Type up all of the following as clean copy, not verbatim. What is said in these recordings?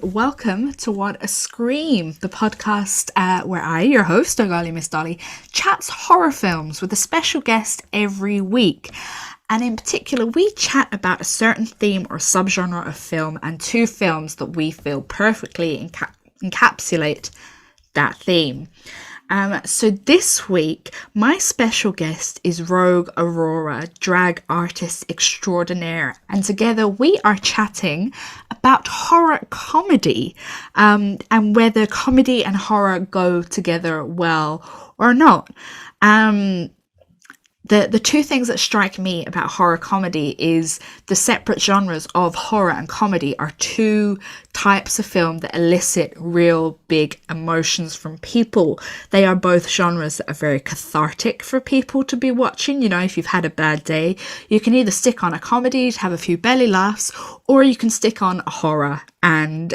welcome to What a Scream, the podcast where I, your host, Oh Golly Miss Dolly, chats horror films with a special guest every week. And in particular, we chat about a certain theme or subgenre of film and two films that we feel perfectly encapsulate that theme. So this week, my special guest is Rogue Aurora, drag artist extraordinaire, and together we are chatting about horror comedy, and whether comedy and horror go together well or not. The two things that strike me about horror comedy is the separate genres of horror and comedy are two types of film that elicit real big emotions from people. They are both genres that are very cathartic for people to be watching. You know, if you've had a bad day, you can either stick on a comedy to have a few belly laughs, or you can stick on a horror and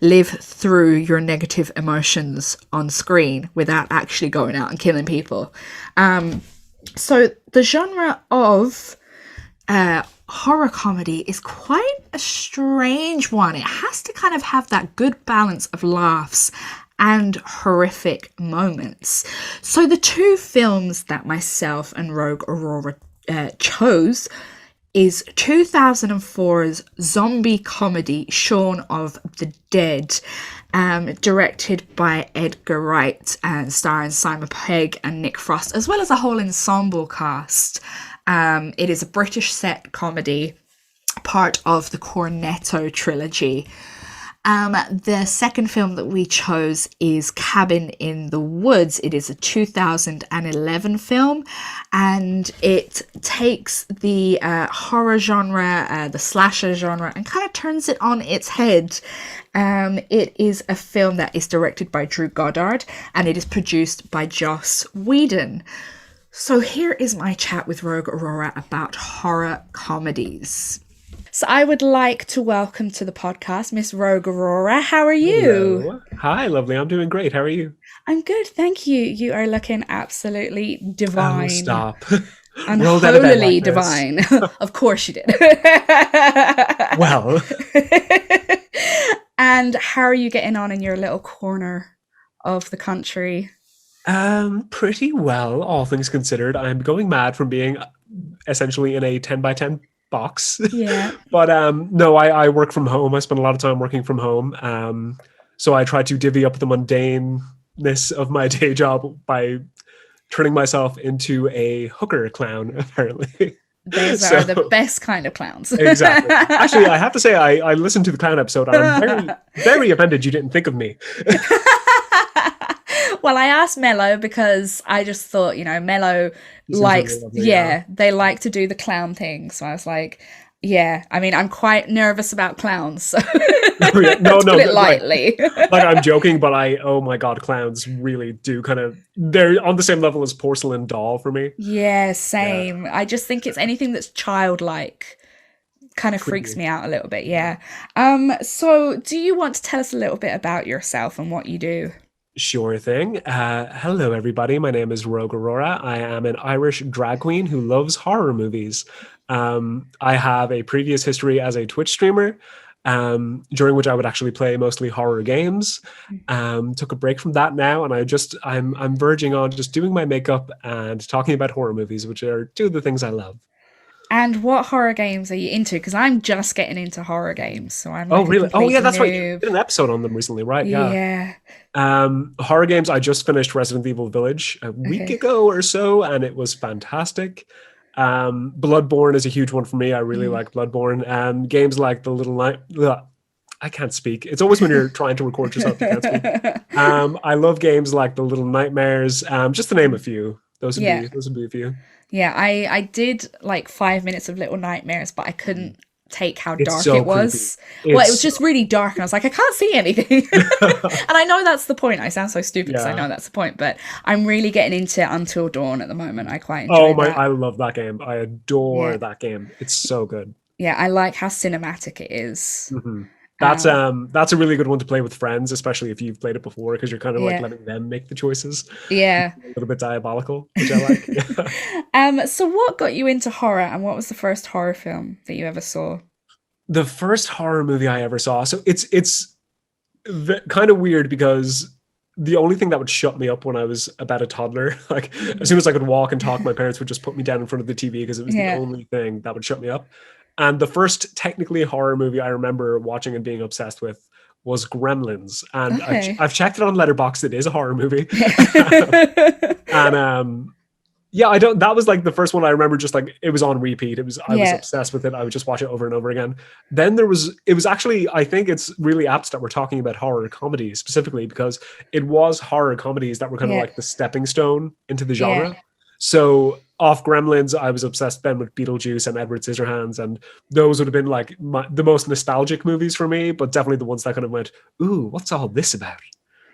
live through your negative emotions on screen without actually going out and killing people. So the genre of horror comedy is quite a strange one. It has to kind of have that good balance of laughs and horrific moments. So the two films that myself and Rogue Aurora chose is 2004's zombie comedy Shaun of the Dead, directed by Edgar Wright and starring Simon Pegg and Nick Frost, as well as a whole ensemble cast. It is a British set comedy, part of the Cornetto trilogy. The second film that we chose is Cabin in the Woods. It is a 2011 film, and it takes the horror genre, the slasher genre, and kind of turns it on its head. It is a film that is directed by Drew Goddard, and it is produced by Joss Whedon. So here is my chat with Rogue Aurora about horror comedies. So I would like to welcome to the podcast Miss Rogue Aurora. How are you? Hello. Hi, lovely. I'm doing great. How are you? I'm good, thank you. You are looking absolutely divine. Oh, stop. Unholily divine. Of course you did. Well. And how are you getting on in your little corner of the country? Pretty well, all things considered. I'm going mad from being essentially in a 10 by 10 box. Yeah. But no, I work from home. I spend a lot of time working from home. So I try to divvy up the mundaneness of my day job by turning myself into a hooker clown, apparently. Those are the best kind of clowns. Exactly. Actually, I have to say, I listened to the clown episode, and I'm very, very offended you didn't think of me. Well, I asked Mello because I just thought, you know, Mello likes, really lovely, they like to do the clown thing. So I was like, yeah, I mean, I'm quite nervous about clowns. So No, put it lightly. Like I'm joking, but oh my God, clowns really do they're on the same level as porcelain doll for me. Yeah, same. Yeah. I just think it's anything that's childlike kind of freaks me out a little bit. Yeah. So do you want to tell us a little bit about yourself and what you do? Sure thing. Hello, everybody. My name is Rogue Aurora. I am an Irish drag queen who loves horror movies. I have a previous history as a Twitch streamer, during which I would actually play mostly horror games. Took a break from that now, and I'm verging on just doing my makeup and talking about horror movies, which are two of the things I love. And what horror games are you into? Because I'm just getting into horror games, so I'm like really? Oh yeah, that's right. You did an episode on them recently, right? Yeah. Horror games. I just finished Resident Evil Village a week ago or so, and it was fantastic. Bloodborne is a huge one for me. I really like Bloodborne. Games like The Little Night. I can't speak. It's always when you're trying to record yourself you can't speak. I love games like The Little Nightmares. Just to name a few. Those would be a few. Yeah, I did like 5 minutes of Little Nightmares, but I couldn't take how dark so it was. It was just really dark, and I was like, I can't see anything. And I know that's the point. I sound so stupid because I know that's the point, but I'm really getting into Until Dawn at the moment. I quite enjoy that. I love that game. I adore that game. It's so good. Yeah, I like how cinematic it is. Mm-hmm. That's a really good one to play with friends, especially if you've played it before, because you're kind of like letting them make the choices. Yeah. A little bit diabolical, which I like. So what got you into horror, and what was the first horror film that you ever saw? The first horror movie I ever saw. So it's kind of weird because the only thing that would shut me up when I was about a toddler, like as soon as I could walk and talk, my parents would just put me down in front of the TV because it was the Yeah. only thing that would shut me up. And the first technically horror movie I remember watching and being obsessed with was Gremlins, and Okay. I've checked it on Letterboxd. It is a horror movie, Yeah. and yeah, I don't. That was like the first one I remember. Just like it was on repeat. I was Yeah. obsessed with it. I would just watch it over and over again. Then it was actually. I think it's really apt that we're talking about horror comedies specifically because it was horror comedies that were kind of Yeah. like the stepping stone into the Yeah. genre. So off Gremlins, I was obsessed then with Beetlejuice and Edward Scissorhands, and those would have been like the most nostalgic movies for me, but definitely the ones that kind of went, "Ooh, what's all this about?"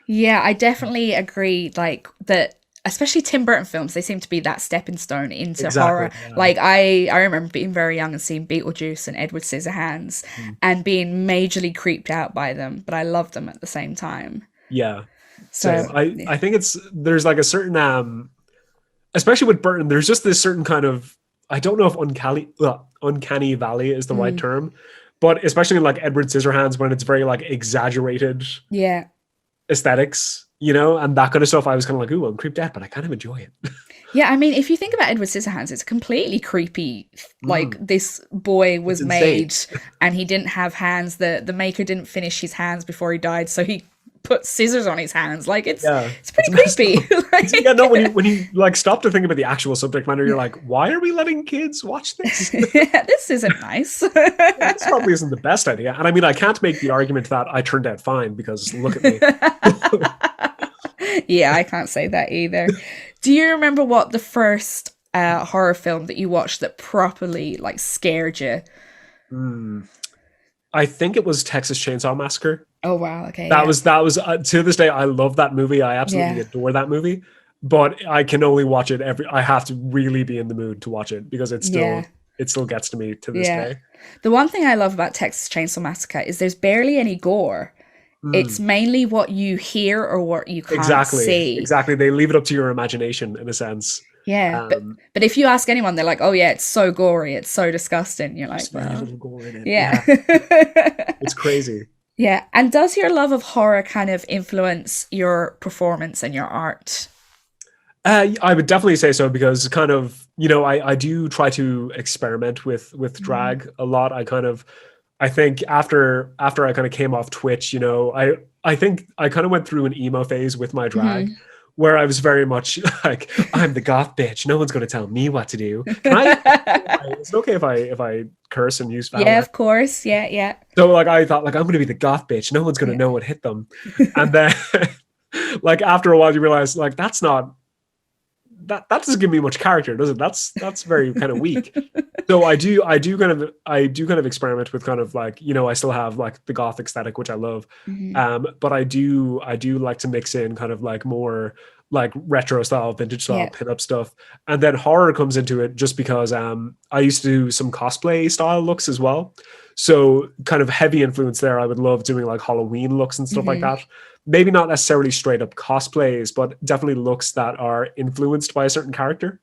Yeah, I definitely agree. Like that, especially Tim Burton films, they seem to be that stepping stone into Exactly. horror. Yeah. Like I remember being very young and seeing Beetlejuice and Edward Scissorhands Mm. and being majorly creeped out by them, but I loved them at the same time. Yeah. Same. So yeah. I think it's there's like a certain especially with Burton, there's just this certain kind of I don't know if uncanny valley is the right Mm, term, but especially in like Edward Scissorhands when it's very like exaggerated yeah. aesthetics, you know, and that kind of stuff. I was kind of like, ooh, I'm creeped out, but I kind of enjoy it. Yeah, I mean, if you think about Edward Scissorhands, it's completely creepy. Like Mm, this boy it's was insane. made and he didn't have hands. The maker didn't finish his hands before he died, so he put scissors on his hands. Like Yeah, it's it's pretty messed creepy. up. Yeah, no, Like, when you like stop to think about the actual subject matter, you're like, why are we letting kids watch this? yeah, this isn't nice. Yeah, this probably isn't the best idea. And I mean, I can't make the argument that I turned out fine because look at me. Yeah, I can't say that either. Do you remember what the first horror film that you watched that properly like scared you? Hmm. I think it was Texas Chainsaw Massacre. Oh wow, okay, yeah. That was to this day I love that movie. I absolutely Yeah. adore that movie. But I can only watch it every. I have to really be in the mood to watch it because Yeah. it still gets to me to this Yeah. day. The one thing I love about Texas Chainsaw Massacre is there's barely any gore. It's Mm, mainly what you hear or what you can't exactly, see. exactly. They leave it up to your imagination in a sense. Yeah, Um, but if you ask anyone, they're like, "Oh yeah, it's so gory, it's so disgusting." You're like, there's very "Well, little gore in it. yeah." Yeah, it's crazy. Yeah. And does your love of horror kind of influence your performance and your art? I would definitely say so because kind of you know I do try to experiment with Mm-hmm. drag a lot. I think after I kind of came off Twitch, you know, I think I kind of went through an emo phase with my drag Hmm. where I was very much like I'm the goth bitch. No one's going to tell me what to do. Can I? Is it okay if I curse and use foul Yeah, language? of course. Yeah, yeah, So like I thought like I'm going to be the goth bitch. No one's going to yeah, know what hit them. And then like after a while you realize like that's not that doesn't give me much character, does it? That's very kind of weak. So I do kind of experiment with kind of like you know I still have like the goth aesthetic which I love, hmm but I do like to mix in kind of like more like retro style, vintage style yeah, pinup stuff, and then horror comes into it just because I used to do some cosplay style looks as well. So kind of heavy influence there. I would love doing like Halloween looks and stuff like hmm that. Maybe not necessarily straight up cosplays, but definitely looks that are influenced by a certain character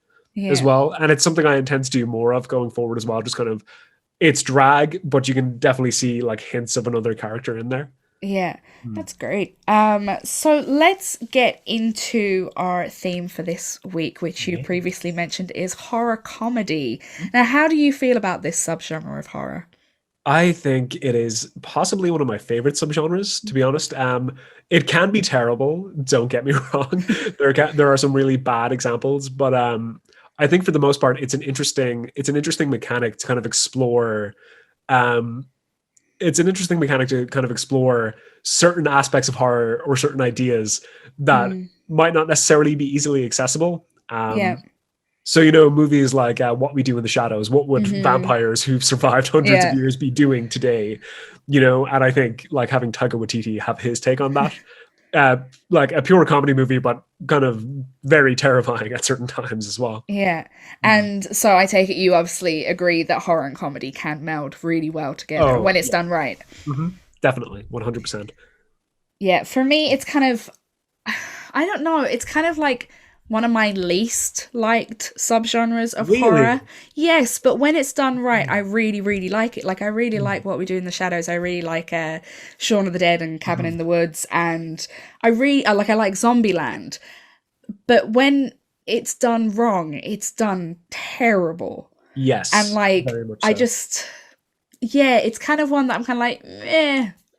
as yeah. well. And it's something I intend to do more of going forward as well. Just kind of it's drag, but you can definitely see like hints of another character in there. Yeah, Hmm. that's great. So let's get into our theme for this week, which you previously Yes. mentioned is horror comedy. Now, how do you feel about this subgenre of horror? I think it is possibly one of my favorite subgenres, to be honest. It can be terrible, don't get me wrong. There are some really bad examples, but I think for the most part, it's an interesting mechanic to kind of explore. Um, it's an interesting mechanic to kind of explore certain aspects of horror or certain ideas that Mm, might not necessarily be easily accessible. yeah. So, you know, movies like What We Do in the Shadows, what would Hmm. vampires who've survived hundreds of Yeah. years be doing today? You know, and I think like having Taika Waititi have his take on that, uh, like a pure comedy movie, but kind of very terrifying at certain times as well. Yeah. Mm. And so I take it you obviously agree that horror and comedy can meld really well together Oh, when it's yeah. done right. Definitely, 100%. Yeah, for me, it's kind of, I don't know, it's kind of like one of my least liked subgenres of horror. Really? Yes, but when it's done right, I really, really like it. Like, I really like What We Do in the Shadows. I really like Shaun of the Dead and Cabin in the Woods. And I like Zombieland. But when it's done wrong, it's done terrible. And Yes, like, very much I so. just, yeah, it's kind of one that I'm kind of like,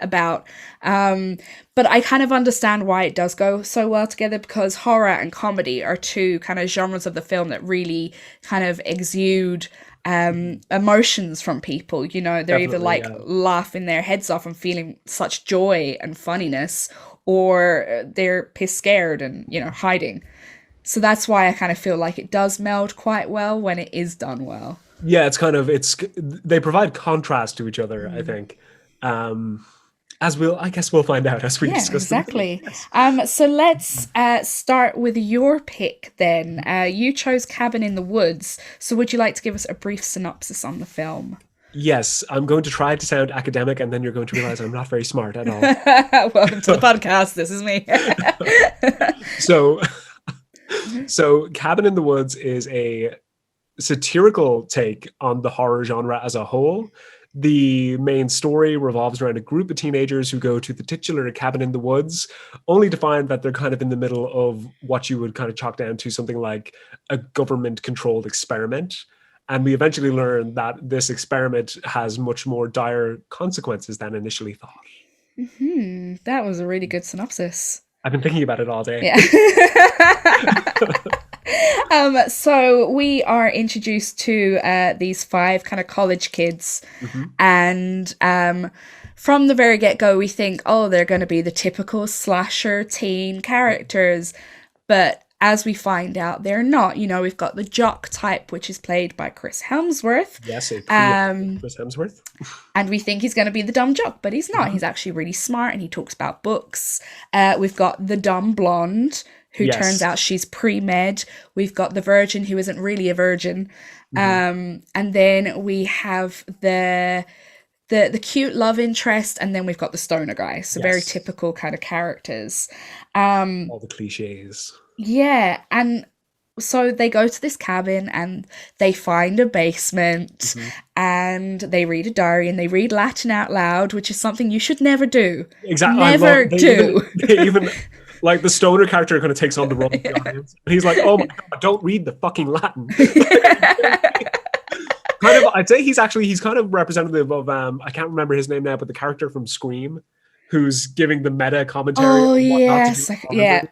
about. But I kind of understand why it does go so well together, because horror and comedy are two kind of genres of the film that really kind of exude emotions from people. You know, they're either Definitely, like yeah. laughing their heads off and feeling such joy and funniness, or they're pissed scared and, you know, hiding. So that's why I kind of feel like it does meld quite well when it is done well. Yeah, it's kind of it's they provide contrast to each other, I Mm. think. Um, as I guess we'll find out as we Yeah, discuss the movie. exactly. Yes. So let's start with your pick then. You chose Cabin in the Woods. So would you like to give us a brief synopsis on the film? Yes, I'm going to try to sound academic, and then you're going to realize I'm not very smart at all. Welcome to the podcast. This is me. So, so Cabin in the Woods is a satirical take on the horror genre as a whole. The main story revolves around a group of teenagers who go to the titular cabin in the woods, only to find that they're kind of in the middle of what you would kind of chalk down to something like a government controlled experiment. And we eventually learn that this experiment has much more dire consequences than initially thought. That was a really good synopsis. I've been thinking about it all day. Yeah. So we are introduced to these five kind of college kids, Mhm. and from the very get-go, we think, oh, they're going to be the typical slasher teen characters, but as we find out, they're not. You know, we've got the jock type, which is played by Chris Hemsworth. Yes, a Chris Hemsworth. And we think he's going to be the dumb jock, but he's not. He's actually really smart, and he talks about books. We've got the dumb blonde, who turns Yes. out she's pre-med. We've got the virgin, who isn't really a virgin. And then we have the cute love interest, and then we've got the stoner guy. So very Yes. typical kind of characters. All the cliches. Yeah, and so they go to this cabin and they find a basement Mhm. and they read a diary and they read Latin out loud, which is something you should never do. Exactly. Never do. They even like the stoner character kind of takes on the role of the audience. And he's like, oh my God, don't read the fucking Latin. Kind of, I'd say he's kind of representative of I can't remember his name now, but the character from Scream, who's giving the meta commentary Oh on what not to do yes, in horror yeah,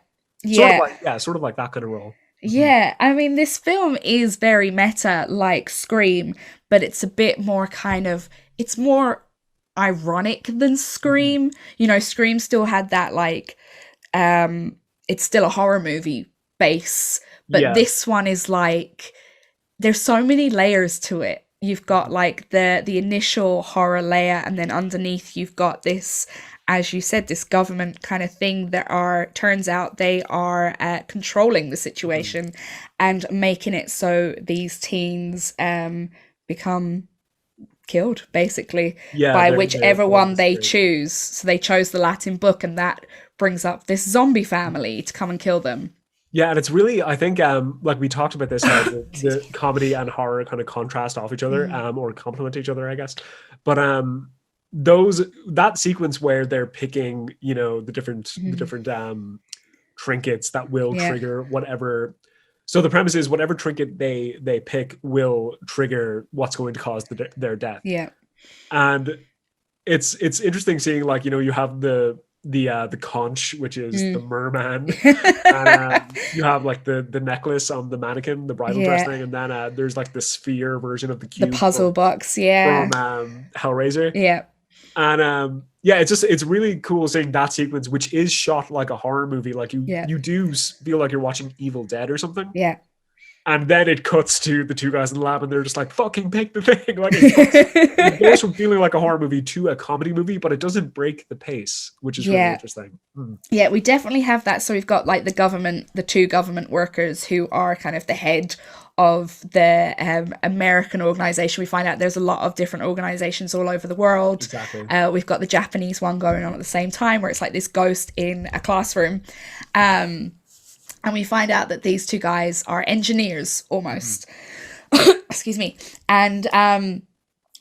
movies. yeah, Sort of like that kind of role. Mhm. yeah. I mean, this film is very meta, like Scream, but it's a bit more kind of, it's more ironic than Mhm. Scream. You know, Scream still had that like, it's still a horror movie base, but Yeah. this one is like, there's so many layers to it. You've got like the initial horror layer, and then underneath you've got this, as you said, this government kind of thing that are, turns out they are controlling the Mhm. situation and making it so these teens become killed basically Yeah, by they're whichever one they orchestrated. choose. So they chose the Latin book, and that brings up this zombie family to come and kill them. Yeah, and it's really, I think, like we talked about this, how Excuse the comedy and horror kind of contrast off each other, me. or complement each other, I guess. But those that sequence where they're picking, you know, the Mhm. different trinkets that will Yeah. trigger whatever. So the premise is whatever trinket they pick will trigger what's going to cause their death. Yeah. And it's interesting seeing, like, you know, you have the conch, which is the Mm. merman, and you have like the necklace on the mannequin, the bridal dress Yeah. thing, and then there's like the sphere version of the The cube puzzle box. Yeah. from Hellraiser. Yeah. And yeah, it's really cool seeing that sequence, which is shot like a horror movie. Like Yeah. you do feel like you're watching Evil Dead or something. Yeah. And then it cuts to the two guys in the lab, and they're just like, "Fucking pick the thing!" Like it goes from feeling like a horror movie to a comedy movie, but it doesn't break the pace, which is really Yeah. interesting. Mm. Yeah, we definitely have that. So we've got like the government, the two government workers who are kind of the head of the American organization. We find out there's a lot of different organizations all over the world. Exactly. We've got the Japanese one going on at the same time, where it's like this ghost in a classroom. And we find out that these two guys are engineers Mhm. almost. Excuse me. And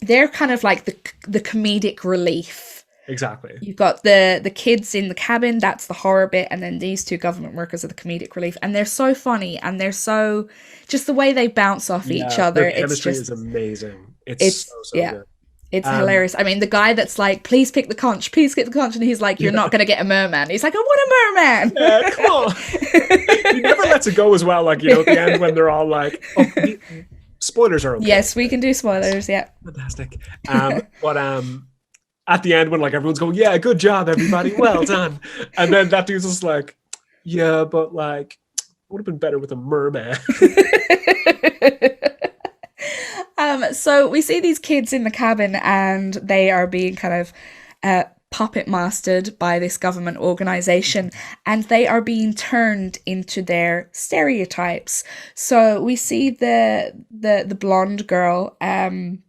they're kind of like the comedic relief. Exactly. You've got the kids in the cabin, that's the horror bit, and then these two government workers are the comedic relief. And they're so funny, and they're so, just the way they bounce off each Yeah, their other, chemistry is amazing. It's it's, so yeah, good. it's Um, hilarious. I mean, the guy that's like, please pick the conch, please get the conch, and he's like, you're yeah, not going to get a merman. He's like, I want yeah, come on. He never lets it go as well. Like, a at the end merman. when they're all like, oh, spoilers are okay. Yes, we can do spoilers, yeah. Fantastic. But at the end when like everyone's going, yeah, good job, everybody, well done. And then that dude's just like, yeah, but like, would have been better with a merman. So we see these kids in the cabin and they are being kind of puppet mastered by this government organization, and they are being turned into their stereotypes. So we see the blonde girl, and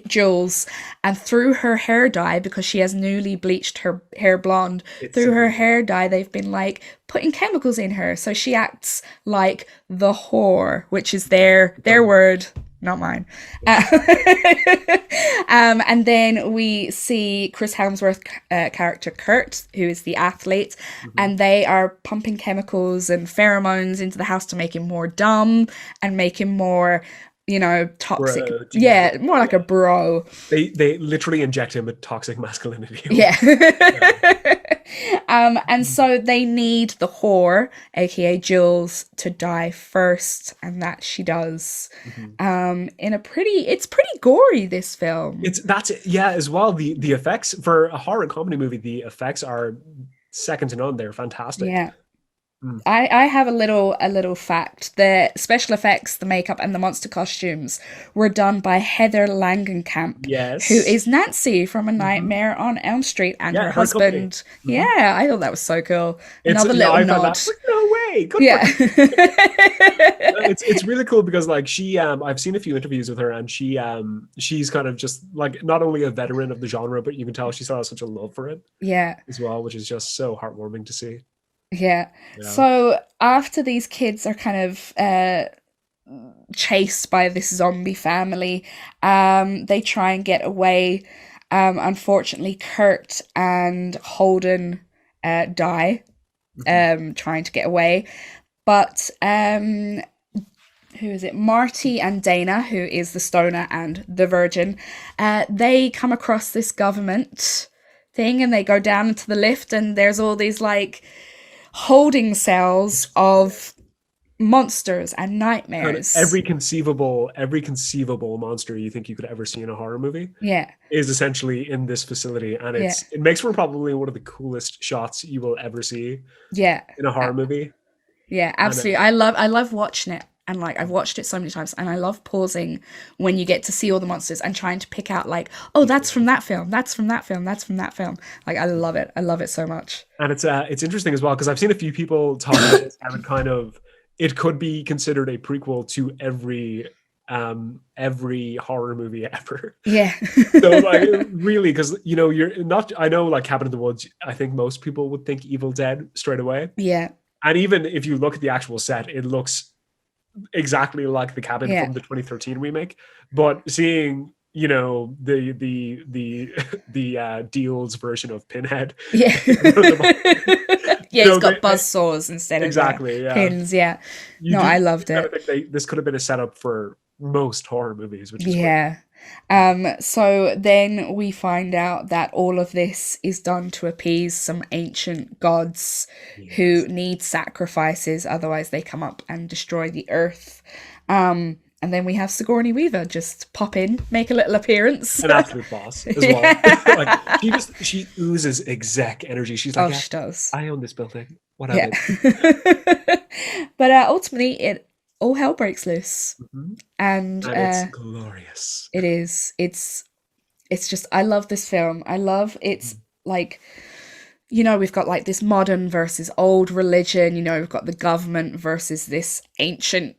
Jules, and through her hair dye, because she has newly bleached her hair blonde, It's through her hair dye, they've been like putting chemicals in her. So she acts like the whore, which is their word, not mine. And then we see Chris Helmsworth character Kurt, who is the athlete, mhm. and they are pumping chemicals and pheromones into the house to make him more dumb and make him more, toxic. Bro, Yeah, more like a bro. they literally inject him with toxic masculinity. Yeah. Yeah. And so they need the whore, aka Jules, to die first, and that she does. Mhm. It's pretty gory, this film. That's it. Yeah, as well. The effects for a horror comedy movie, the effects are second to none. They're fantastic. Yeah. Mm. I have a little fact. The special effects, the makeup, and the monster costumes were done by Heather Langenkamp, who Yes. is Nancy from A Mhm. Nightmare on Elm Street, and Yeah, her her company. husband. Mhm. Yeah, I thought that was so cool. It's Another no, little I found nod. that like, no way. Good for Yeah. it's really cool because like she I've seen a few interviews with her and she's kind of just like not only a veteran of the genre, but you can tell she still has such a love for it Yeah. as well, which is just so heartwarming to see. Yeah. Yeah. So after these kids are kind of chased by this zombie family, they try and get away. Unfortunately, Kurt and Holden die Mhm. trying to get away. But who is it? Marty and Dana, who is the stoner and the virgin, they come across this government thing and they go down into the lift, and there's all these like holding cells of monsters and And nightmares. every conceivable monster you think you could ever see in a horror movie Yeah, is essentially in this facility, and yeah, it makes for probably one of the coolest shots you will ever see yeah, in a horror movie. yeah, And absolutely. I love watching it. And like I've watched it so many times, and I love pausing when you get to see all the monsters and trying to pick out like, oh, that's from that film, that's from that film, that's from that film. Like I love it. I love it so much. it's interesting as well because I've seen a few people talk about this and it could be considered a prequel to every horror movie ever. Yeah. So like really, because you're not, I know like Cabin in the Woods, I think most people would think Evil Dead straight away. Yeah. And even if you look at the actual set, it looks exactly like the cabin Yeah. from the 2013 remake. But seeing, the Deals version of Pinhead. Yeah. Yeah, he's got buzz They, saws instead of exactly, yeah. pins. Yeah. You No, do I loved kind it. of think this could have been a setup for most horror movies, which is great. Yeah. So then we find out that all of this is done to appease some ancient gods Yes. who need sacrifices, otherwise they come up and destroy the earth. And then we have Sigourney Weaver just pop in, make a little appearance. An absolute boss as well. Like she oozes exec energy. She's like, Oh, yeah, she does. I own this building. What of Yeah. it? But ultimately, all hell breaks loose. Mhm. And And it's glorious. it is. It's just, I love this film. I love it's like, we've got like this modern versus old religion, we've got the government versus this ancient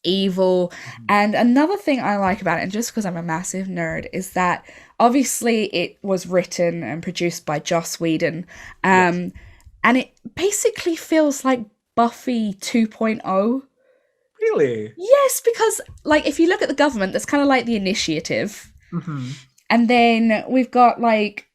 evil. Mhm. And another thing I like about it, and just because I'm a massive nerd, is that obviously it was written and produced by Joss Whedon. Yes. And it basically feels like Buffy 2.0. Really? Yes, because like if you look at the government, that's kind of like the initiative. Hmm. And then we've got like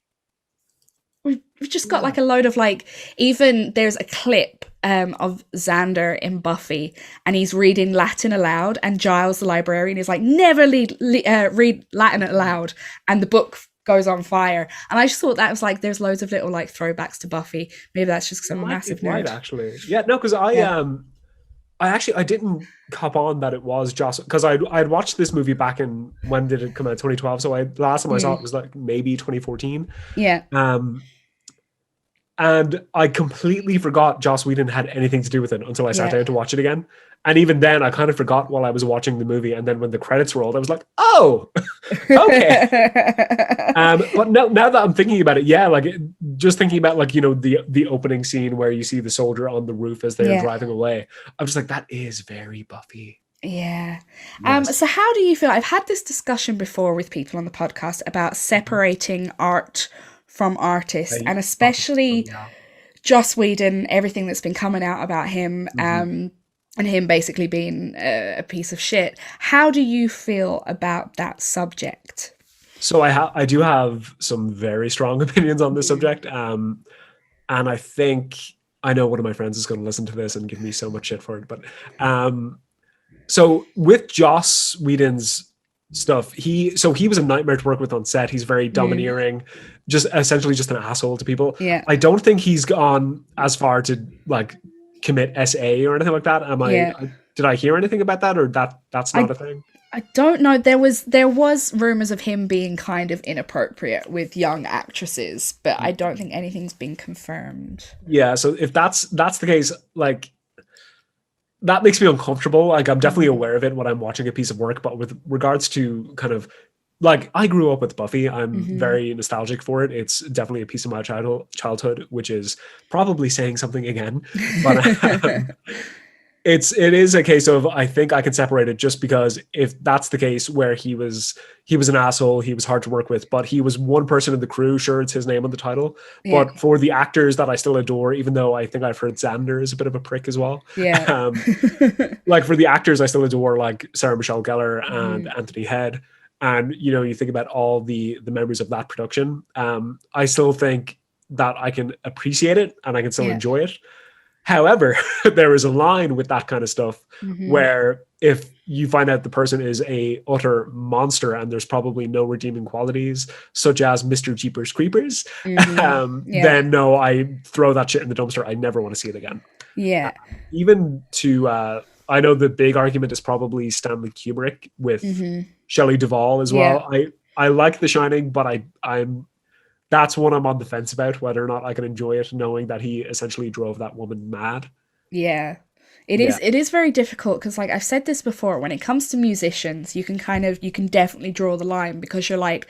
we've just got Yeah. like a load of like, even there's a clip of Xander in Buffy, and he's reading Latin aloud, and Giles the librarian is like, never read Latin aloud, and the book goes on fire. And I just thought that was like, there's loads of little like throwbacks to Buffy. Maybe that's just because I'm a It massive might nerd. actually. Yeah, no, because Yeah. I actually I didn't cop on that it was Joss, because I'd watched this movie back in, when did it come out? 2012. So the last time I saw it was like maybe 2014. Yeah. Um, and I completely forgot Joss Whedon had anything to do with it until I sat Yeah. down to watch it again. And even then, I kind of forgot while I was watching the movie. And then when the credits rolled, I was like, "Oh, okay." But now that I'm thinking about it, yeah, like just thinking about like the opening scene where you see the soldier on the roof as they're Yeah. driving away, I'm just like, that is very Buffy. Yeah. Yes. So how do you feel? I've had this discussion before with people on the podcast about Mhm. separating art from artists, I and thought this was especially yeah. Joss Whedon, everything that's been coming out about him, Mhm. and him basically being a piece of shit. How do you feel about that subject? So I do have some very strong opinions on this Mm. subject. And I think I know one of my friends is going to listen to this and give me so much shit for it. But um, so with Joss Whedon's stuff, he was a nightmare to work with on set. He's very Mm. domineering, just essentially just an asshole to people. Yeah. I don't think he's gone as far to like commit SA or anything like that. Yeah. Did I hear anything about that, or that's not I a thing? I don't know. There was rumors of him being kind of inappropriate with young actresses, but I don't think anything's been confirmed. Yeah, so if that's the case, like that makes me uncomfortable. Like I'm definitely Mm-hmm. aware of it when I'm watching a piece of work, but with regards to kind of like I grew up with Buffy, I'm Mm-hmm. very nostalgic for it. It's definitely a piece of my childhood, which is probably saying something again, but it is a case of I think I can separate it, just because if that's the case where he was an asshole, he was hard to work with, but he was one person in the crew. Sure, it's his name on the title, Yeah. but for the actors that I still adore, even though I think I've heard Xander is a bit of a prick as well. Yeah. Um, like for the actors I still adore, like Sarah Michelle Gellar and Mhm. Anthony Head, and you think about all the members of that production. I still think that I can appreciate it and I can still Yeah. enjoy it. However, there is a line with that kind of stuff Mhm. where if you find out the person is a utter monster and there's probably no redeeming qualities, such as Mr. Jeepers Creepers, Mhm. Yeah. then no, I throw that shit in the dumpster. I never want to see it again. Yeah. Even to, I know the big argument is probably Stanley Kubrick with Mhm. Shelley Duvall as Yeah. well. I like The Shining, but I'm that's one I'm on the fence about, whether or not I can enjoy it, knowing that he essentially drove that woman mad. Yeah. It Yeah. is it is very difficult because like I've said this before, when it comes to musicians, you can definitely draw the line, because you're like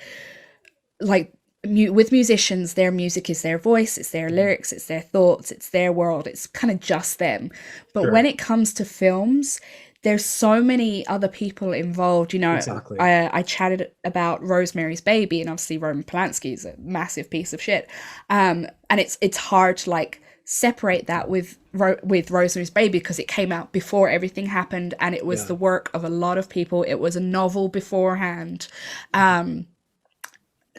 with musicians, their music is their voice, it's their lyrics, it's their thoughts, it's their world, it's kind of just them. But when Sure. it comes to films, there's so many other people involved. Exactly. I chatted about Rosemary's Baby, and obviously Roman Polanski is a massive piece of shit, and it's hard to like separate that with Rosemary's Baby, because it came out before everything happened, and it was Yeah. the work of a lot of people. It was a novel beforehand.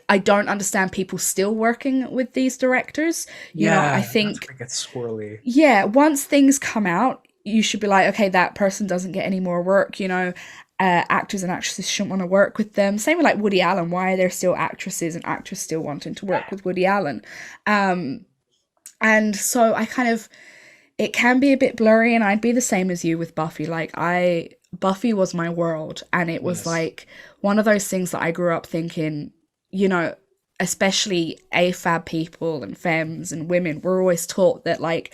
I don't understand people still working with these directors. I Yeah, that's think, where it gets swirly. yeah, once things come out, you should be like, okay, that person doesn't get any more work. Actors and actresses shouldn't want to work with them. Same with like Woody Allen. Why are there still actresses and actors still wanting to work with Woody Allen? And so it can be a bit blurry, and I'd be the same as you with Buffy. Buffy was my world, and it was Yes. like one of those things that I grew up thinking, you know, especially AFAB people and femmes and women were always taught that like,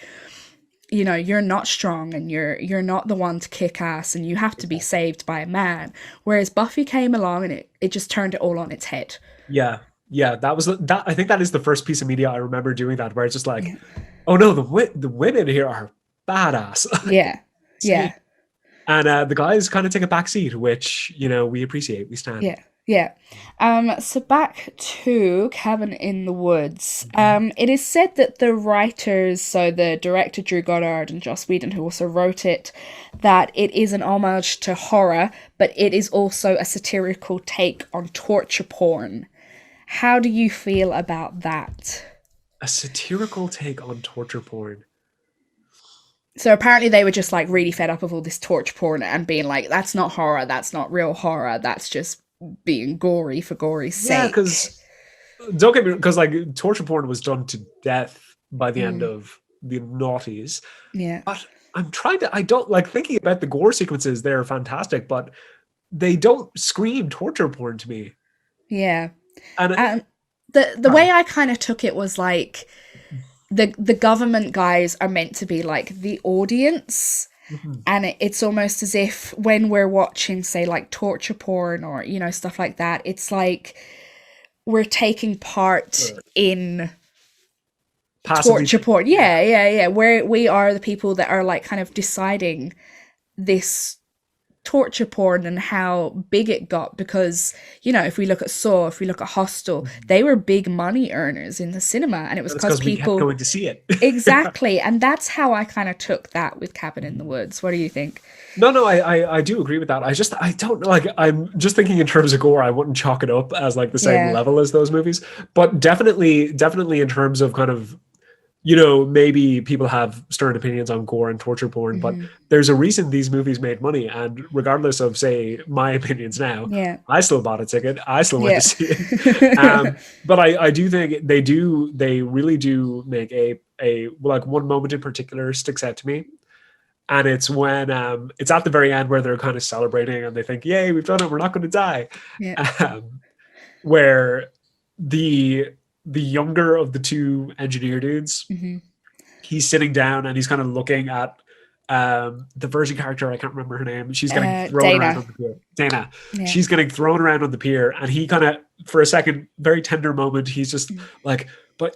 you're not strong, and you're not the one to kick ass, and you have to be Exactly. saved by a man. Whereas Buffy came along, and it just turned it all on its head. Yeah. Yeah. That. I think that is the first piece of media I remember doing that, where it's just like, Yeah. oh no, the women here are badass. Yeah. See, Yeah. and the guys kind of take a back seat, which we appreciate. We stand. Yeah. Yeah. So back to Cabin in the Woods. It is said that the writers, so the director Drew Goddard and Joss Whedon, who also wrote it, that it is an homage to horror, but it is also a satirical take on torture porn. How do you feel about that? A satirical take on torture porn. So apparently they were just like really fed up of all this torture porn and being like, that's not horror, that's not real horror, that's just being gory for gory's Yeah, sake. because don't get me, because like torture porn was done to death by the end Mm, of the noughties. yeah, But I don't like thinking about the gore sequences. They're fantastic, but they don't scream torture porn to me. yeah. And Um, the way sorry. I kind of took it was like the government guys are meant to be like the audience, Mhm. and it's almost as if when we're watching, say, like torture porn or stuff like that, it's like we're taking part in Passively, torture porn. yeah. Yeah, yeah, yeah. Where we are the people that are like kind of deciding this torture porn and how big it got, because if we look at Saw, if we look at Hostel, Mhm. they were big money earners in the cinema, and it was That's because because we kept people. going to see it. Exactly, and that's how I kind of took that with Cabin in the Woods. What do you think? No, no, I do agree with that. I don't know. Like, I'm just thinking in terms of gore, I wouldn't chalk it up as like the same Yeah. level as those movies, but definitely in terms of kind of, maybe people have stern opinions on gore and torture porn, but Hmm. there's a reason these movies made money. And regardless of, say, my opinions now, Yeah. I still bought a ticket. I still went to Yeah. see it. But I do think they really do make a like one moment in particular sticks out to me, and it's when it's at the very end where they're kind of celebrating and they think, "Yay, we've done it! We're not going to die." Yeah. Um, where the the younger of the two engineer dudes, Hmm. he's sitting down and he's kind of looking at the Virgin character. I can't remember her name. She's getting thrown around Dana. on the pier. Dana. Yeah. She's getting thrown around on the pier, and he kind of, for a second, very tender moment, he's just Mm. like, "But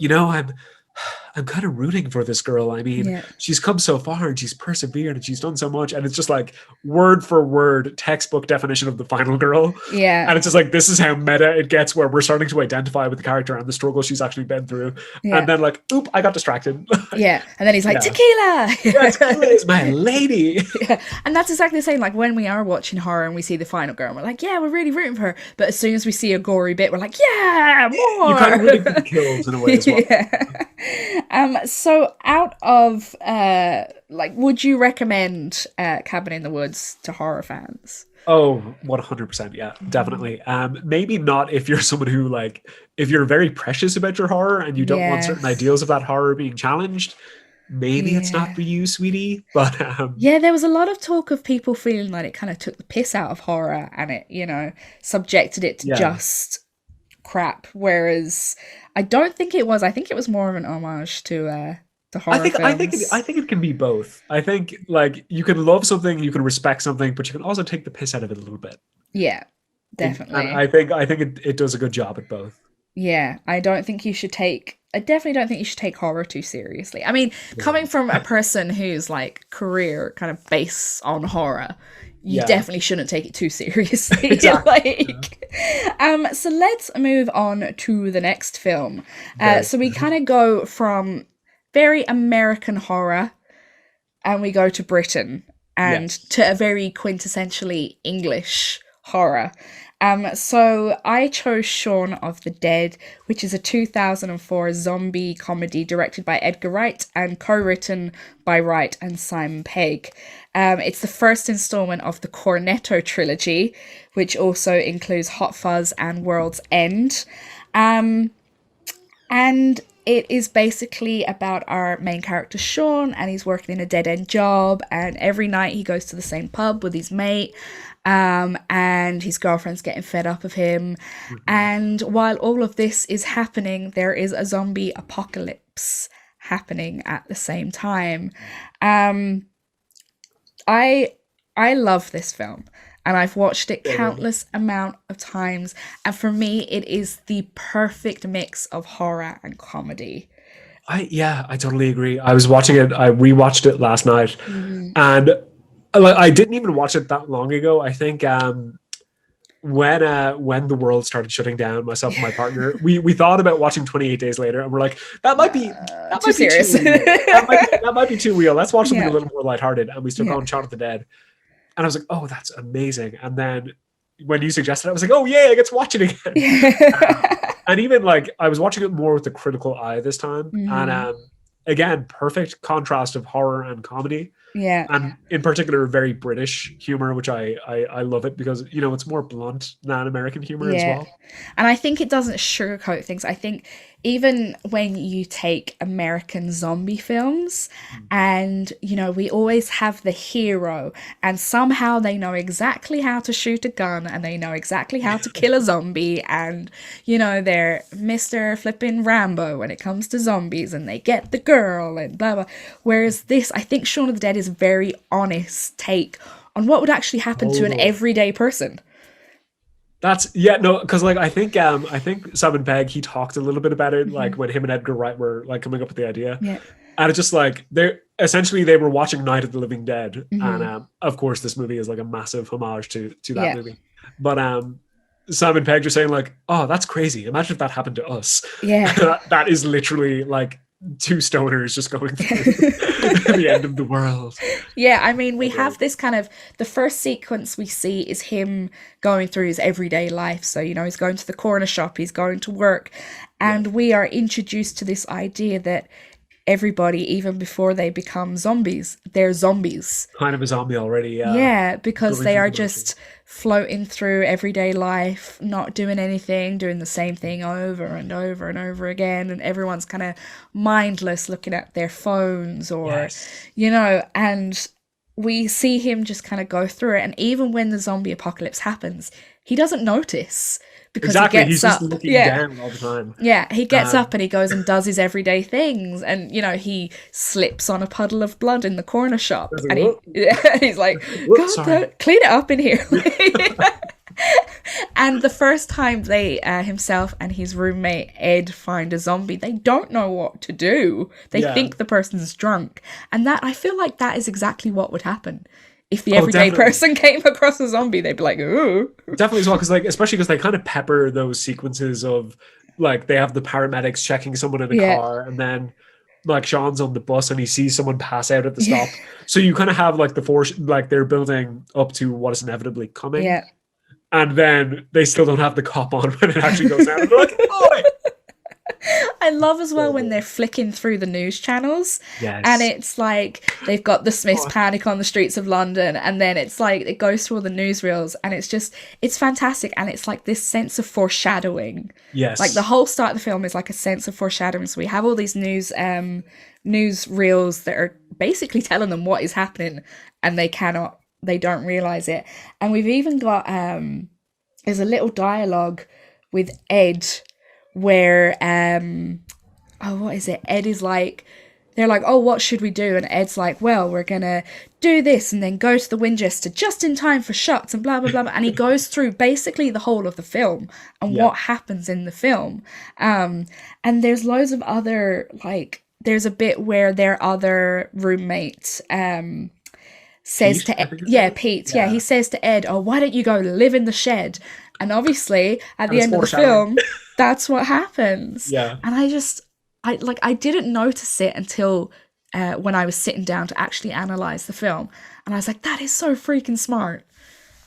I'm kind of rooting for this girl. I mean, Yeah. she's come so far and she's persevered and she's done so much." And it's just like word for word textbook definition of the final girl. Yeah. And it's just like, this is how meta it gets, where we're starting to identify with the character and the struggle she's actually been through. And Yeah. then like, oop, I got distracted. Yeah. And then he's like, Yeah. tequila. Yeah, tequila is my lady. Yeah. And that's exactly the same. Like when we are watching horror and we see the final girl, and we're like, yeah, we're really rooting for her. But as soon as we see a gory bit, we're like, yeah, You kind of more. rooting for the kills in a way as well. Yeah. So out of like, would you recommend Cabin in the Woods to horror fans? Oh, 100%. Yeah, definitely. Maybe not if you're someone who like, if you're very precious about your horror and you don't want Yeah. certain ideals of that horror being challenged, maybe it's not Yeah. for you, sweetie. But Yeah, there was a lot of talk of people feeling like it kind of took the piss out of horror and it, subjected it to yeah, just crap. Whereas I don't think it was. I think it was more of an homage to I horror think I think it, films. I think it can be both. I think like you can love something, you can respect something, but you can also take the piss out of it a little bit. Yeah, And definitely. I think it does a good job at both. Yeah, I don't think you should take. I definitely don't think you should take horror too seriously. I mean, coming Yeah. from a person whose like career kind of based on horror, you Yeah, definitely shouldn't take it too seriously. exactly. Yeah. So let's move on to the next film. Very. So we kind of go from very American horror, and we go to Britain, and Yes. to a very quintessentially English horror. So I chose Shaun of the Dead, which is a 2004 zombie comedy directed by Edgar Wright and co-written by Wright and Simon Pegg. It's the first installment of the Cornetto trilogy, which also includes Hot Fuzz and World's End. Um, and it is basically about our main character Shaun, and he's working in a dead-end job, and every night he goes to the same pub with his mate, and his girlfriend's getting fed up of him. Mhm. And while all of this is happening, there is a zombie apocalypse happening at the same time. Um, I I love this film, and I've watched it Same. countless amount of times, and for me it is the perfect mix of horror and comedy. I totally agree. I was watching it. I rewatched it last night, Hmm. and like I didn't even watch it that long ago. I think when the world started shutting down, myself and my partner, we thought about watching 28 Days Later, and we're like, that Too might be too serious. real. That might be too real. Let's watch something a Yeah. little more lighthearted. And we stuck Yeah. on Shaun of the Dead, and I was like, oh, that's amazing. And then when you suggested it, I was like, oh yeah, I get to watch it again. And even like I was watching it more with a critical eye this time, and Hmm. again, perfect contrast of horror and comedy, Yeah. and in particular, very British humor, which I love it because it's more blunt than American humor as Yeah. well. And I think it doesn't sugarcoat things. I think even when you take American zombie films and, we always have the hero and somehow they know exactly how to shoot a gun and they know exactly how to kill a zombie and, they're Mr. Flippin' Rambo when it comes to zombies and they get the girl and blah, blah. Whereas this, I think Shaun of the Dead is a very honest take on what would actually happen to an Totally. everyday person. That's yeah, no, because like I think Simon Pegg he talked a little bit about it like Hmm. when him and Edgar Wright were like coming up with the idea, Yeah. and it's just like they were watching Night of the Living Dead, and Hmm. of course this movie is like a massive homage to that Yeah. movie, but Simon Pegg just saying like, oh, that's crazy. Imagine if that happened to us. Yeah. That is literally like two stoners just going through the end of the world. Yeah, I mean, we Okay. have this kind of the first sequence we see is him going through his everyday life. So, he's going to the corner shop, he's going to work, Yeah, and we are introduced to this idea that everybody, even before they become zombies, they're zombies. kind of a zombie already. Yeah, Yeah, because going they through are the motions. just floating through everyday life, not doing anything, doing the same thing over and over and over again. And everyone's kind of mindless looking at their phones or, Yes, and we see him just kind of go through it. And even when the zombie apocalypse happens, he doesn't notice because he exactly. gets He's just up. looking Yeah. down all the time. Yeah, he gets Um, up and he goes and does his everyday things, and he slips on a puddle of blood in the corner shop, I was like, and he whoa, he's like, whoops, "God, sorry. clean it up in here." And the first time they himself and his roommate Ed find a zombie, they don't know what to do. They Yeah. think the person's drunk, and that I feel like that is exactly what would happen if the Oh, everyday definitely. person came across a zombie. They'd be like, "Ooh, Definitely as well, because like especially because they kind of pepper those sequences of like they have the paramedics checking someone in a yeah, car, and then like Sean's on the bus and he sees someone pass out at the yeah, stop. So you kind of have like the force, like they're building up to what is inevitably coming, yeah." and then they still don't have the cop on when it actually goes down. And they're like, "Oh, I love as well so when good." they're flicking through the news channels and Yes. it's like they've got the Smiths Oh, Panic on the streets of London and then it's like it goes through all the newsreels and it's fantastic and it's like this sense of foreshadowing. Like the yes. whole start of the film is like a sense of foreshadowing. So we have all these news reels that are basically telling them what is happening and they don't realize it. And we've even got there's a little dialogue with Ed where oh what is it, Ed is like they're like, oh, what should we do? And Ed's like, well, we're gonna do this and then go to the Winchester just in time for shots and blah blah blah, and he goes through basically the whole of the film and Yeah. what happens in the film. And there's loads of other, like there's a bit where their other roommate says Pete, to I think his name yeah, is. Pete, yeah, he Yeah. says to Ed, oh, why don't you go live in the shed? And obviously at And the it's end of the foreshadowing. film that's what happens. Yeah. And I didn't notice it until when I was sitting down to actually analyze the film, and I was like, that is so freaking smart.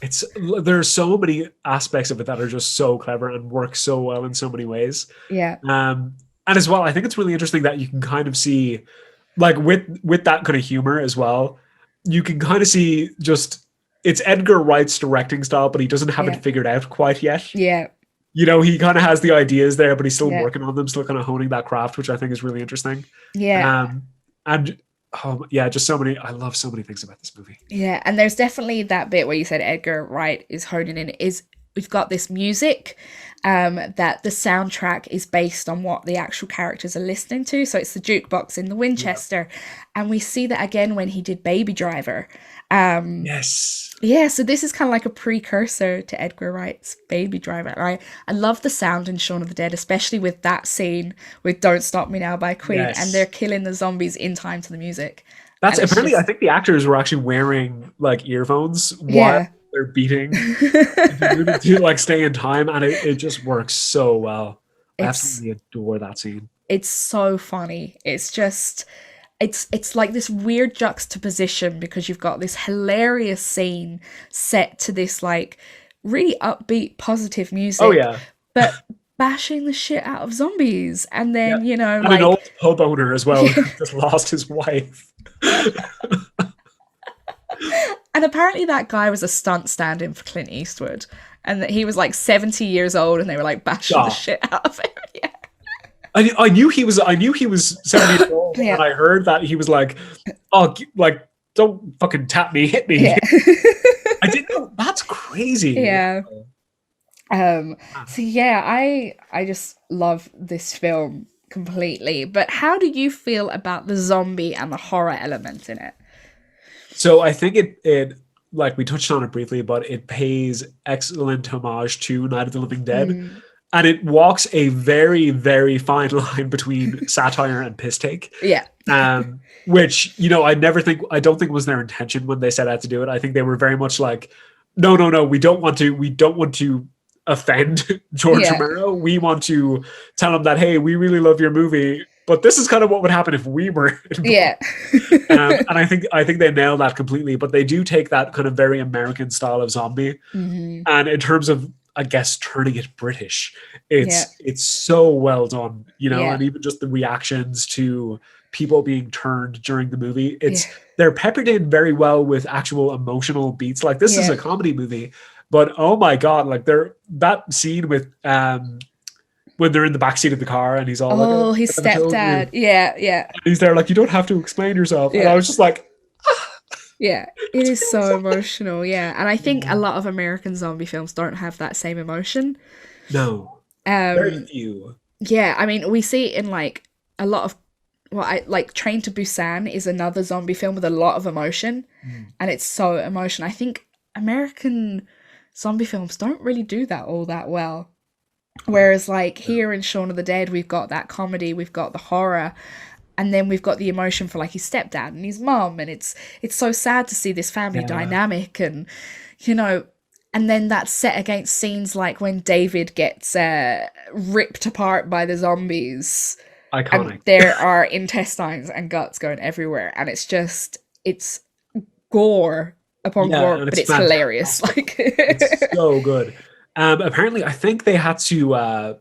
It's There's so many aspects of it that are just so clever and work so well in so many ways. Yeah, And as well, I think it's really interesting that you can kind of see, like with that kind of humor as well, you can kind of see just it's Edgar Wright's directing style, but he doesn't have it yeah, figured out quite yet. yeah, He kind of has the ideas there, but he's still yeah, working on them, still kind of honing that craft, which I think is really interesting. yeah. Um, and oh yeah, just so many. I love so many things about this movie. Yeah, and there's definitely that bit where you said Edgar Wright is honing in. Is we've got this music, that the soundtrack is based on what the actual characters are listening to. So it's the jukebox in the Yeah. Winchester, and we see that again when he did Baby Driver. Um, Yes. yeah, so this is kind of like a precursor to Edgar Wright's Baby Driver. I love the sound in Shaun of the Dead, especially with that scene with "Don't Stop Me Now" by Queen, and they're Yes. killing the zombies in time to the music, That's and it's apparently. I just think the actors were actually wearing like earphones while yeah. they're beating. To like stay in time, and it just works so well. I It's absolutely adore that scene. it's so funny. It's just it's like this weird juxtaposition because you've got this hilarious scene set to this like really upbeat positive Oh music, yeah, but bashing the shit out of zombies, and yeah, then and an like old pub owner as well who just lost his wife. and apparently that guy was a stunt stand-in for Clint Eastwood, and that he was like 70 years old and they were like bashing the Stop. shit out of him. Yeah. I knew he was 70 years old, and Yeah. I heard that he was like, "Oh, like don't fucking tap me, hit me." Yeah. I didn't know. That's crazy. Yeah. So yeah, I just love this film completely. But how do you feel about the zombie and the horror element in it? So I think it like we touched on it briefly, but it pays excellent homage to Night of the Living Dead, Mm. and it walks a very very fine line between satire and piss take. Yeah. Which I don't think was their intention when they set out to do it. I think they were very much like, no, we don't want to offend George Yeah. Romero. We want to tell him that, hey, we really love your movie, but this is kind of what would happen if we were involved. Yeah. And I think they nail that completely. But they do take that kind of very American style of zombie, Hmm. and in terms of, I guess, turning it British, Yeah. it's so well done, Yeah. and even just the reactions to people being turned during the movie, Yeah. they're peppered in very well with actual emotional beats. Like, this is Yeah. a comedy movie, but oh my god, like that scene with when they're in the backseat of the car and he's all like, Oh, his "I told you." stepdad. Yeah, yeah, And he's there like, you don't have to explain yourself. And Yeah. I was just like, yeah. It is so so- emotional. Yeah, and I think a lot of American zombie films don't have that same emotion. no, very Um, few. yeah, I mean, we see it in like a lot of well, I like Train to Busan is another zombie film with a lot of emotion, and it's so emotional. I think American zombie films don't really do that all that well. Whereas like here in Shaun of the Dead, we've got that comedy, we've got the horror, and then we've got the emotion for like his stepdad and his mum, and it's so sad to see this family Yeah. dynamic, and you know, and then that's set against scenes like when David gets ripped apart by the zombies, Iconic. and there are intestines and guts going everywhere, and it's gore upon Yeah, gore, and but it's it's hilarious. Like, It's so good. Apparently, I think they had to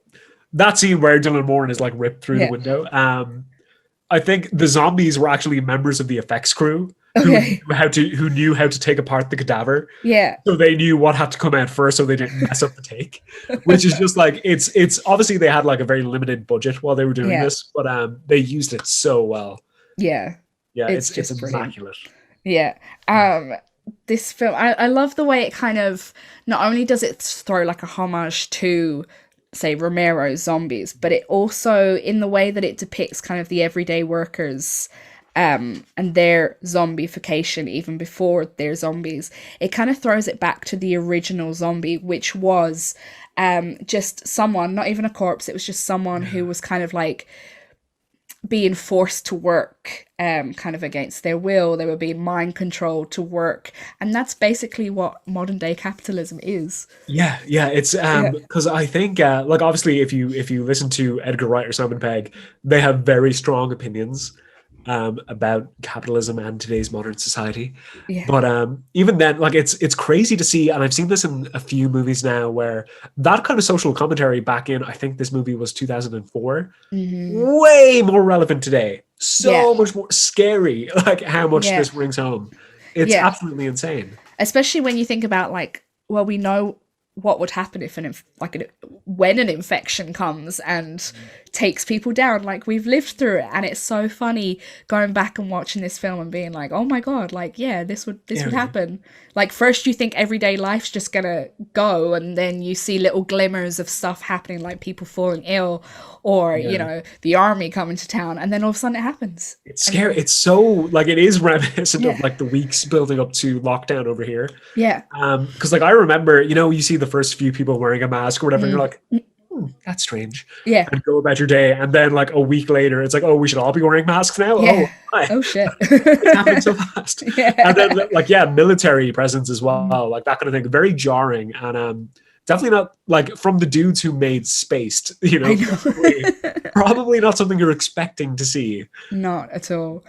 that scene where Dylan Moran is like ripped through Yeah. the window. I think the zombies were actually members of the effects crew Okay. who knew how to take apart the cadaver. yeah, So they knew what had to come out first, so they didn't mess up the take. Which is just like it's obviously they had like a very limited budget while they were doing Yeah. this, but they used it so well. yeah. Yeah, It's it's just brilliant. immaculate. Yeah. This film, I love the way it kind of, not only does it throw like a homage to, say, Romero's zombies, but it also, in the way that it depicts kind of the everyday workers and their zombification even before they're zombies, it kind of throws it back to the original zombie, which was just someone, not even a corpse, it was just someone who was kind of like being forced to work kind of against their will. They were being mind controlled to work, and that's basically what modern day capitalism is. Yeah, it's because I think like obviously if you listen to Edgar Wright or Simon Pegg, they have very strong opinions about capitalism and today's modern society. Yeah. But even then, like it's crazy to see, and I've seen this in a few movies now, where that kind of social commentary back in, I think this movie was 2004, way more relevant today. So Mm-hmm. Yeah. much more scary, like how much Yeah. this brings home. It's Yeah. absolutely insane. Especially when you think about like, well, we know what would happen if when an infection comes and takes people down. Like, we've lived through it, and it's so funny going back and watching this film and being like, oh my god, like, yeah, this would happen. Like, first you think everyday life's just gonna go, and then you see little glimmers of stuff happening, like people falling ill, or you know, the army coming to town, and then all of a sudden it happens. It's scary. It's so like it is reminiscent of Yeah. like the weeks building up to lockdown over here. Yeah. Because like I remember, you see the first few people wearing a mask or whatever, and you're like, that's strange, Yeah. and go about your day. And then like a week later, it's like, oh, we should all be wearing masks now. Oh, Yeah. hi. Oh shit. It's happening so fast. And then Yeah. like, yeah, military presence as Mm, well, like that kind of thing. Very jarring. And definitely not like from the dudes who made Spaced, I probably know. probably not something you're expecting to see. Not at all.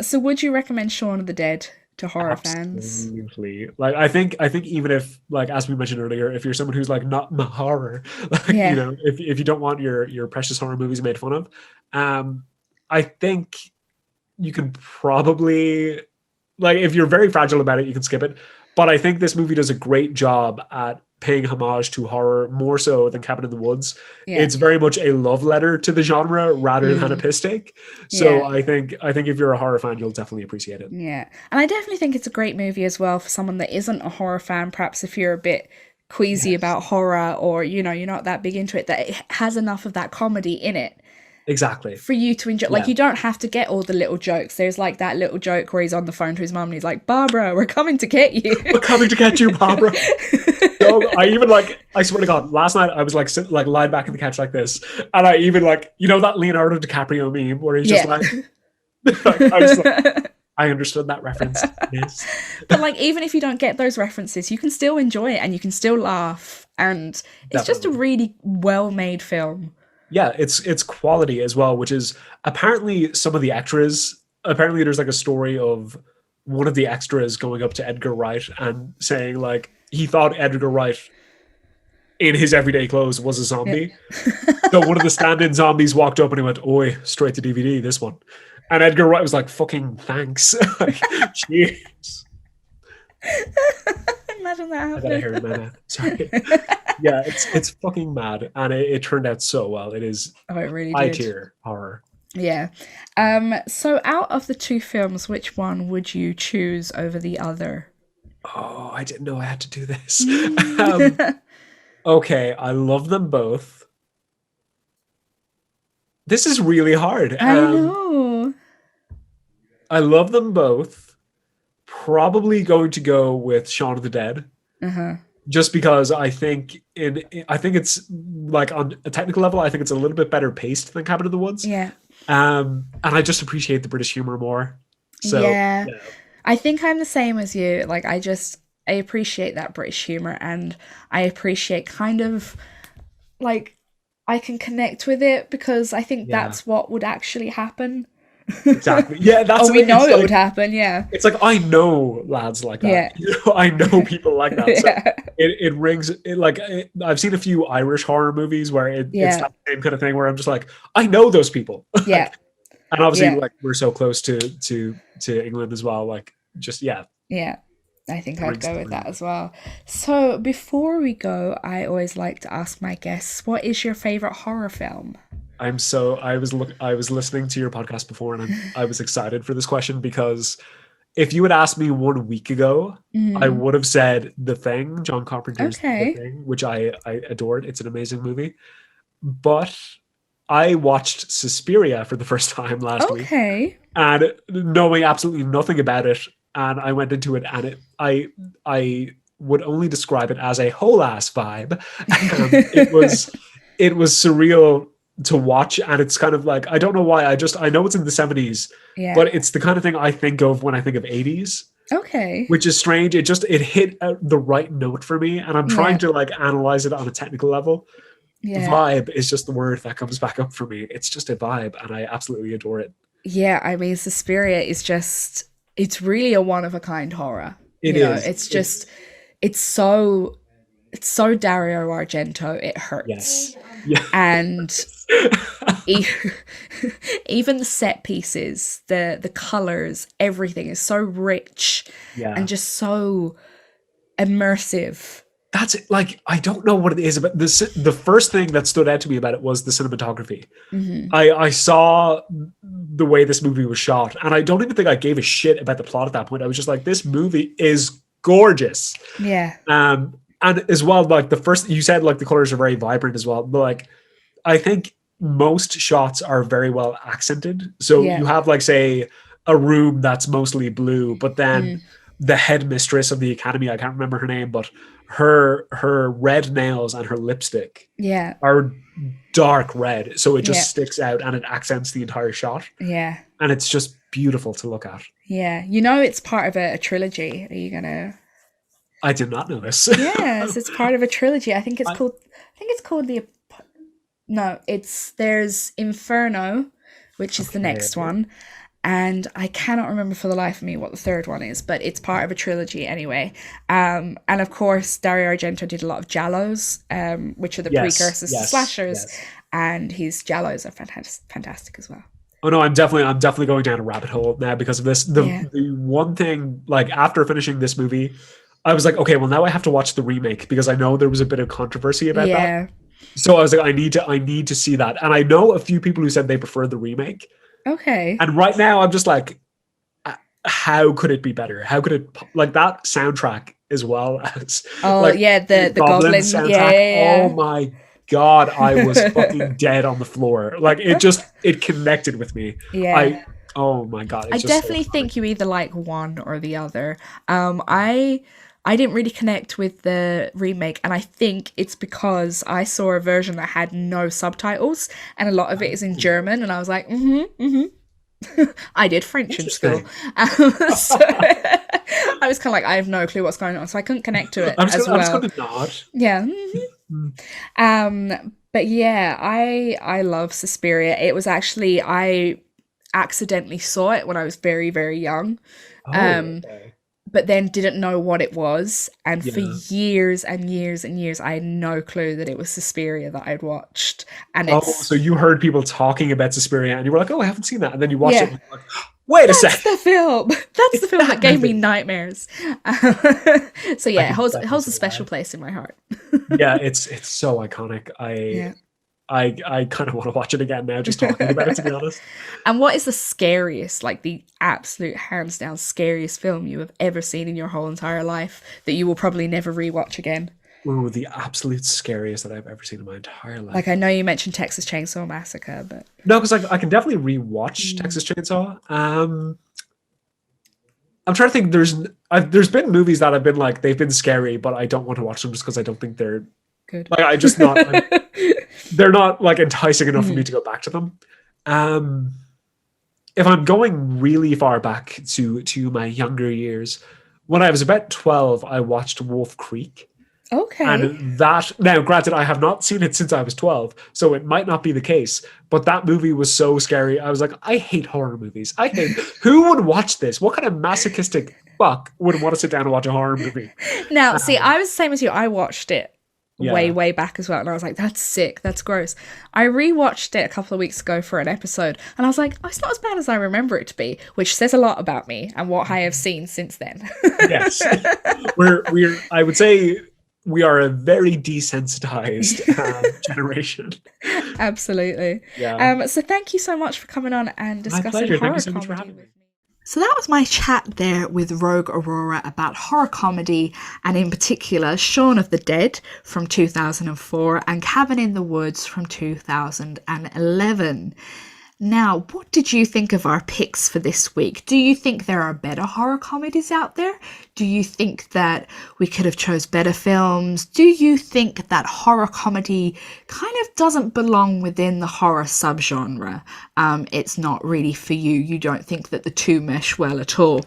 So would you recommend Shaun of the Dead to horror fans? Absolutely. Like I think even if like as we mentioned earlier, if you're someone who's like not in the horror, like Yeah. if you don't want your precious horror movies made fun of, um, I think you can probably like if you're very fragile about it, you can skip it. But I think this movie does a great job at paying homage to horror more so than Cabin in the Woods. Yeah. It's very much a love letter to the genre rather than a Mm, piss take. So yeah. I think if you're a horror fan, you'll definitely appreciate it. Yeah. And I definitely think it's a great movie as well for someone that isn't a horror fan. Perhaps if you're a bit queasy Yes. about horror or, you're not that big into it, that it has enough of that comedy in it Exactly. for you to enjoy. Like, Yeah. you don't have to get all the little jokes. There's like that little joke where he's on the phone to his mum and he's like, Barbara, we're coming to get you. We're coming to get you, Barbara. So I even like, I swear to God, last night I was like, like lying back in the couch like this, and I even like, that Leonardo DiCaprio meme where he's just Yeah. like I was like, I understood that reference. Yes, But like, even if you don't get those references, you can still enjoy it and you can still laugh. And it's just a definitely. really well made film. Yeah, it's quality as well, which is apparently some of the extras. Apparently, there's like a story of one of the extras going up to Edgar Wright and saying like he thought Edgar Wright in his everyday clothes was a Yeah. zombie. So one of the stand-in zombies walked up and he went, "Oi, straight to DVD, this one." And Edgar Wright was like, "Fucking thanks." Like, cheers. Imagine that I gotta happening. hear it, man. Sorry. Yeah, it's fucking mad, and it turned out so well. It is Oh, it really high did. tier horror. Yeah. So out of the two films, which one would you choose over the other? Oh, I didn't know I had to do this. um, I okay, I love them both. This is really hard. know. I love them both. Probably going to go with Shaun of the Dead, Uh-huh. just because I think it's like on a technical level, I think it's a little bit better paced than Cabin in the Woods. Yeah. And I just appreciate the British humor more. So Yeah. yeah, I think I'm the same as you. Like, I appreciate that British humor and I appreciate kind of like I can connect with it because I think yeah, that's what would actually happen. exactly. Yeah, that's Oh, we know it's it would like happen. Yeah. it's like I know lads like that. Yeah. I know people like that. So Yeah. it rings it like I've seen a few Irish horror movies where it's Yeah. that same kind of thing where I'm just like I know those people. Yeah. Like, and obviously Yeah. like we're so close to England as well. Like just yeah, Yeah. I think it I'd rings go the with that ring. as well. So before we go, I always like to ask my guests, what is your favorite horror film? I was listening to your podcast before and I was excited for this question because if you had asked me 1 week ago, I Mm, would have said The Thing, John Carpenter's The okay. Thing, which I adored. It's an amazing movie. But I watched Suspiria for the first time last week Okay. and knowing absolutely nothing about it, and I went into it and I would only describe it as a whole ass vibe. It was surreal to watch, and it's kind of like I don't know why. I know it's in the 70s, Yeah. but it's the kind of thing I think of when I think of 80s, Okay. which is strange. It hit the right note for me, and I'm trying Yeah. to like analyze it on a technical level. Yeah. Vibe is just the word that comes back up for me. It's just a vibe, and I absolutely adore it. Yeah, I mean, Suspiria is just, it's really a one of a kind horror. It is. It's just, it's so, it's so Dario Argento, it hurts. Yes. Yeah. And e- even the set pieces, the colors, everything is so rich Yeah. and just so immersive. That's it. Like I don't know what it is about this. The first thing that stood out to me about it was the cinematography. Hmm. I saw the way this movie was shot, and I don't even think I gave a shit about the plot at that point. I was just like, this movie is gorgeous. Yeah. And as well, like the first you said, like the colors are very vibrant as well. But like I think most shots are very well accented. So Yeah. you have like say a room that's mostly blue, but then Mm. the headmistress of the academy, I can't remember her name, but her red nails and her lipstick Yeah. are dark red, so it just Yeah. sticks out and it accents the entire shot, Yeah. and it's just beautiful to look at. Yeah. You know, it's part of a trilogy. Are you gonna? I did not know this. Yes, it's part of a trilogy. I think it's I, called. I think it's called the. No, it's there's Inferno, which is the okay. next one, and I cannot remember for the life of me what the third one is, but it's part of a trilogy anyway. And of course, Dario Argento did a lot of giallos, which are the Yes, precursors to yes, slashers, yes. and his giallos are fantastic as well. Oh no, I'm definitely going down a rabbit hole now because of this. The Yeah, the one thing, like after finishing this movie, I was like, okay, well now I have to watch the remake because I know there was a bit of controversy about that. yeah. So I was like, I need to see that. And I know a few people who said they prefer the remake. Okay. And right now I'm just like, how could it be better? How could it like that soundtrack as well as Oh like yeah, the the Goblin goblin. Yeah, soundtrack? Oh yeah, my god, I was fucking dead on the floor. Like it connected with me. yeah. Yeah. I oh my god, I it's just so definitely funny. think you either like one or the other. I didn't really connect with the remake, and I think it's because I saw a version that had no subtitles, and a lot of it is in Oh, German, and I was like, I did French in school, interesting. so I was kind of like, I have no clue what's going on, so I couldn't connect to it as I'm just well. gonna nod. Yeah. Mm. But yeah, I love Suspiria. It was actually I accidentally saw it when I was very, very young. Oh, Um, okay. but then didn't know what it was. And for Yeah. years and years and years, I had no clue that it was Suspiria that I'd watched. And Oh, so it's, you heard people talking about Suspiria and you were like, oh, I haven't seen that. And then you watched it yeah, and you're like, wait a that's sec, the film. That's the it's film that that gave me movie. nightmares. So I yeah, can it definitely holds a see special why. place in my heart. Yeah, it's so iconic. Yeah. I kind of want to watch it again now, just talking about it, to be honest. And what is the scariest, like the absolute hands down scariest film you have ever seen in your whole entire life that you will probably never rewatch again? Ooh, the absolute scariest that I've ever seen in my entire Like I life. know you mentioned Texas Chainsaw Massacre, but No, because I can definitely rewatch mm, Texas Chainsaw. I'm trying to think. There's been movies that have been like they've been scary, but I don't want to watch them just because I don't think they're good. like they're not like enticing enough for me Mhm. to go back to them. Um, if I'm going really far back to my younger years, when I was about 12, I watched Wolf Creek. Okay. And that, now, granted, I have not seen it since I was 12, so it might not be the case. But that movie was so scary. I was like, I hate horror movies. I hate. Who would watch this? What kind of masochistic fuck would want to sit down and watch a horror movie? Now, see, Um, I was the same as you. I watched it way, yeah. way back as well, and I was like, "That's sick. That's gross." I rewatched it a couple of weeks ago for an episode, and I was like, "Oh, it's not as bad as I remember it to be," which says a lot about me and what I have seen since then. Yes. We're. I would say we are a very desensitized generation. Absolutely. Yeah. So thank you so much for coming on and My discussing pleasure. Thank you horror so much for comedy having me. with me. So that was my chat there with Rogue Aurora about horror comedy, and in particular Shaun of the Dead from 2004 and Cabin in the Woods from 2011. Now, what did you think of our picks for this week? Do you think there are better horror comedies out there? Do you think that we could have chose better films? Do you think that horror comedy kind of doesn't belong within the horror subgenre? It's not really for you. You don't think that the two mesh well at all.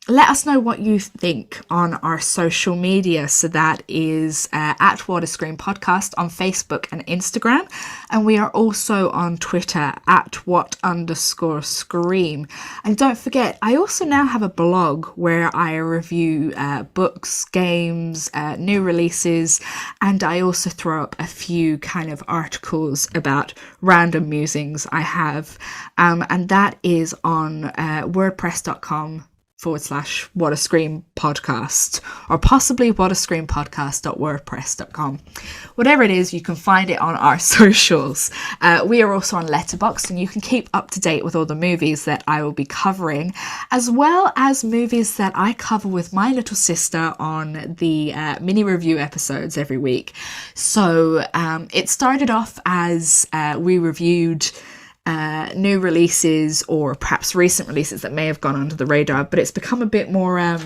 Let us know what you think on our social media. So that is at What a Scream Podcast on Facebook and Instagram. And we are also on Twitter at what_scream. And don't forget, I also now have a blog where I review books, games, new releases, and I also throw up a few kind of articles about random musings I have. And that is on wordpress.com/What a Scream Podcast, or possibly whatascreampodcast.wordpress.com. Whatever it is, you can find it on our socials. We are also on Letterboxd, and you can keep up to date with all the movies that I will be covering, as well as movies that I cover with my little sister on the mini review episodes every week. So it started off as we reviewed new releases or perhaps recent releases that may have gone under the radar, but it's become a bit more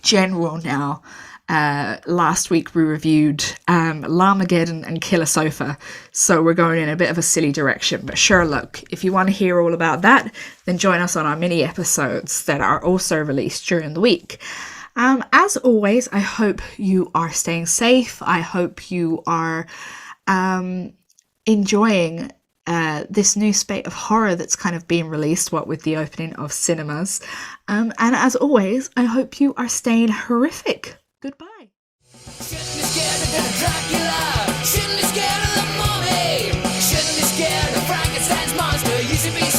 general now. Last week we reviewed Llamageddon and Killer Sofa, so we're going in a bit of a silly direction. But sure, look, if you want to hear all about that, then join us on our mini episodes that are also released during the week. As always, I hope you are staying safe. I hope you are enjoying this new spate of horror that's kind of being released, what with the opening of cinemas. And as always, I hope you are staying horrific. Goodbye. Shouldn't be scared of the Dracula. Shouldn't be scared of the mummy. Shouldn't be scared of Frankenstein's monster. You should be